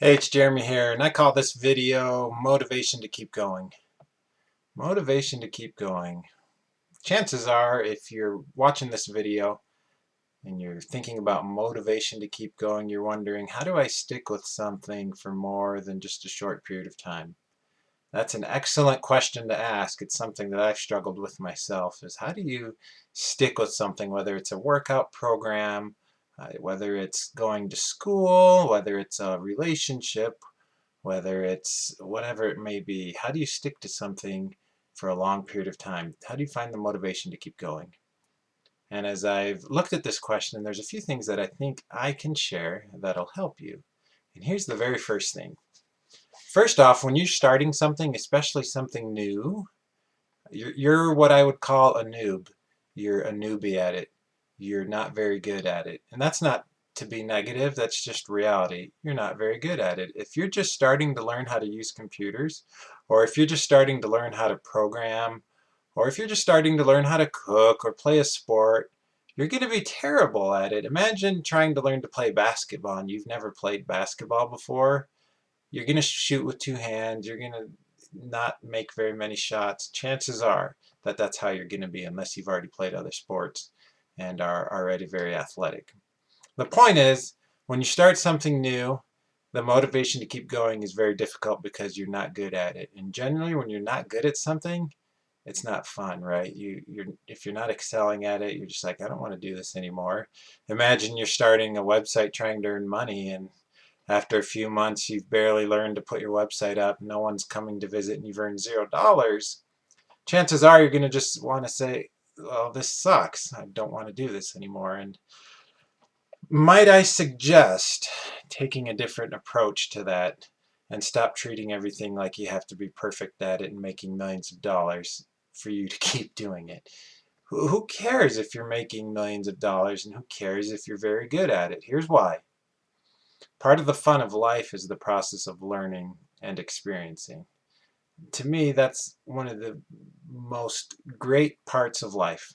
Hey, it's Jeremy here, and I call this video Motivation to Keep Going. Motivation to keep going. Chances are, if you're watching this video and you're thinking about motivation to keep going, you're wondering, how do I stick with something for more than just a short period of time? That's an excellent question to ask. It's something that I've struggled with myself, is how do you stick with something, whether it's a workout program, whether it's going to school, whether it's a relationship, whether it's whatever it may be. How do you stick to something for a long period of time? How do you find the motivation to keep going? And as I've looked at this question, there's a few things that I think I can share that'll help you. And here's the very first thing. First off, when you're starting something, especially something new, you're what I would call a noob. You're a newbie at it. You're not very good at it. And that's not to be negative, that's just reality. You're not very good at it. If you're just starting to learn how to use computers, or if you're just starting to learn how to program, or if you're just starting to learn how to cook or play a sport, you're going to be terrible at it. Imagine trying to learn to play basketball and you've never played basketball before. You're going to shoot with two hands. You're going to not make very many shots. Chances are that that's how you're going to be unless you've already played other sports and are already very athletic. The point is, when you start something new, the motivation to keep going is very difficult because you're not good at it. And generally, when you're not good at something, it's not fun, right? If you're not excelling at it, you're just like, I don't want to do this anymore. Imagine you're starting a website trying to earn money, and after a few months, you've barely learned to put your website up, no one's coming to visit, and you've earned $0. Chances are you're going to just want to say, well, this sucks. I don't want to do this anymore. And might I suggest taking a different approach to that and stop treating everything like you have to be perfect at it and making millions of dollars for you to keep doing it. Who cares if you're making millions of dollars, and who cares if you're very good at it? Here's why. Part of the fun of life is the process of learning and experiencing. To me, that's one of the most great parts of life.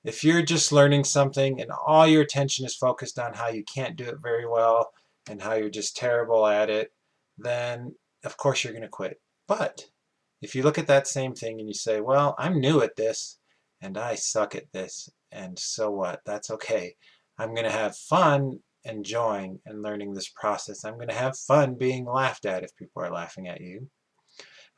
If you're just learning something and all your attention is focused on how you can't do it very well and how you're just terrible at it, then of course you're going to quit. But if you look at that same thing and you say, well, I'm new at this and I suck at this, and so what? That's okay. I'm going to have fun enjoying and learning this process. I'm going to have fun being laughed at if people are laughing at you.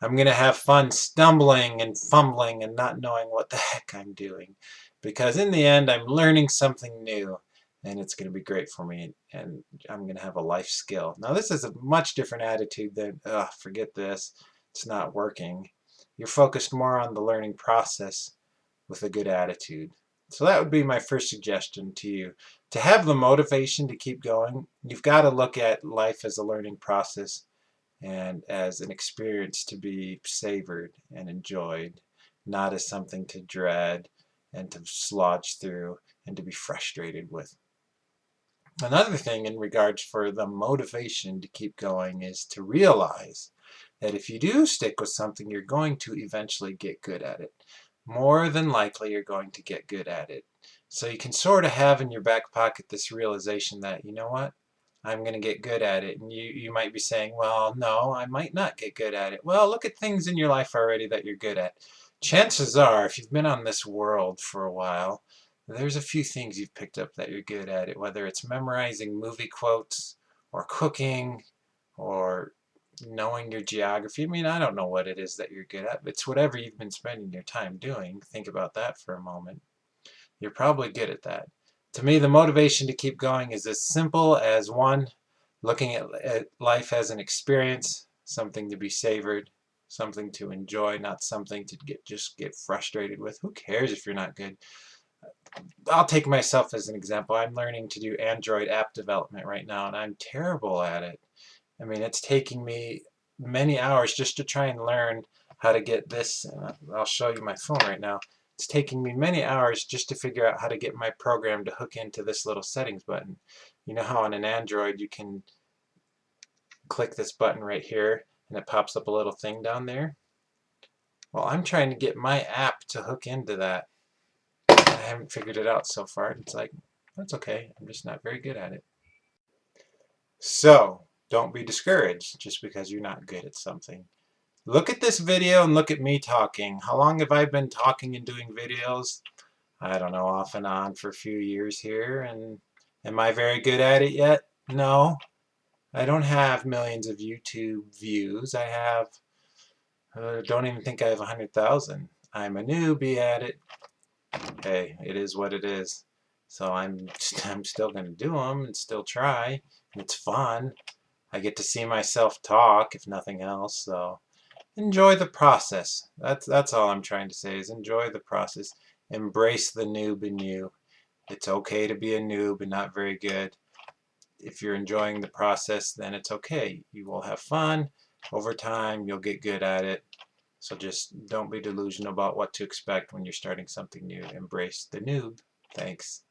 I'm going to have fun stumbling and fumbling and not knowing what the heck I'm doing. Because in the end, I'm learning something new and it's going to be great for me, and I'm going to have a life skill. Now, this is a much different attitude than, forget this, it's not working. You're focused more on the learning process with a good attitude. So that would be my first suggestion to you. To have the motivation to keep going, you've got to look at life as a learning process and as an experience to be savored and enjoyed, not as something to dread and to slodge through and to be frustrated with. Another thing in regards for the motivation to keep going is to realize that if you do stick with something, you're going to eventually get good at it. More than likely, you're going to get good at it. So you can sort of have in your back pocket this realization that, you know what, I'm going to get good at it. And you might be saying, well, no, I might not get good at it. Well, look at things in your life already that you're good at. Chances are, if you've been on this world for a while, there's a few things you've picked up that you're good at it, whether it's memorizing movie quotes or cooking or knowing your geography. I mean, I don't know what it is that you're good at, but it's whatever you've been spending your time doing. Think about that for a moment. You're probably good at that. To me, the motivation to keep going is as simple as one, looking at life as an experience, something to be savored, something to enjoy, not something to just get frustrated with. Who cares if you're not good? I'll take myself as an example. I'm learning to do Android app development right now, and I'm terrible at it. I mean, it's taking me many hours just to try and learn how to get this. I'll show you my phone right now. It's taking me many hours just to figure out how to get my program to hook into this little settings button. You know how on an Android you can click this button right here and it pops up a little thing down there? Well, I'm trying to get my app to hook into that. I haven't figured it out so far. It's like, that's okay. I'm just not very good at it. So, don't be discouraged just because you're not good at something. Look at this video and look at me talking. How long have I been talking and doing videos? I don't know, off and on for a few years here. And am I very good at it yet? No. I don't have millions of YouTube views. I have, don't even think I have 100,000. I'm a newbie at it. Hey, it is what it is. So I'm still going to do them and still try. It's fun. I get to see myself talk, if nothing else. So enjoy the process. That's all I'm trying to say is enjoy the process. Embrace the noob in you. It's okay to be a noob and not very good. If you're enjoying the process, then it's okay. You will have fun. Over time, you'll get good at it. So just don't be delusional about what to expect when you're starting something new. Embrace the noob. Thanks.